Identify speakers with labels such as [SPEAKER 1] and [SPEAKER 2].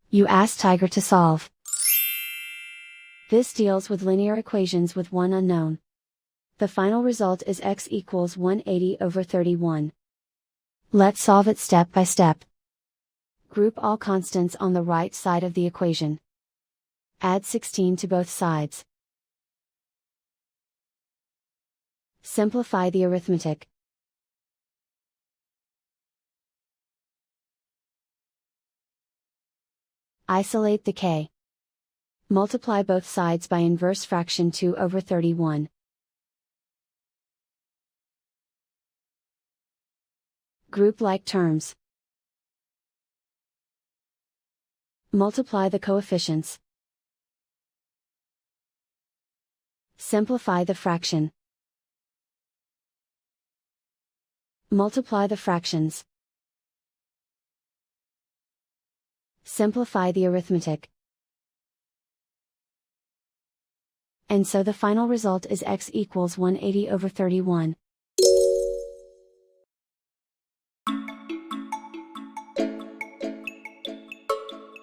[SPEAKER 1] You ask Tiger to solve. This deals with linear equations with one unknown. The final result is x equals 180/31. Let's solve it step by step. Group all constants on the right side of the equation. Add 16 to both sides. Simplify the arithmetic. Isolate the k. Multiply both sides by inverse fraction 2/31. Group like terms. Multiply the coefficients. Simplify the fraction. Multiply the fractions. Simplify the arithmetic. And so the final result is x equals 180/31.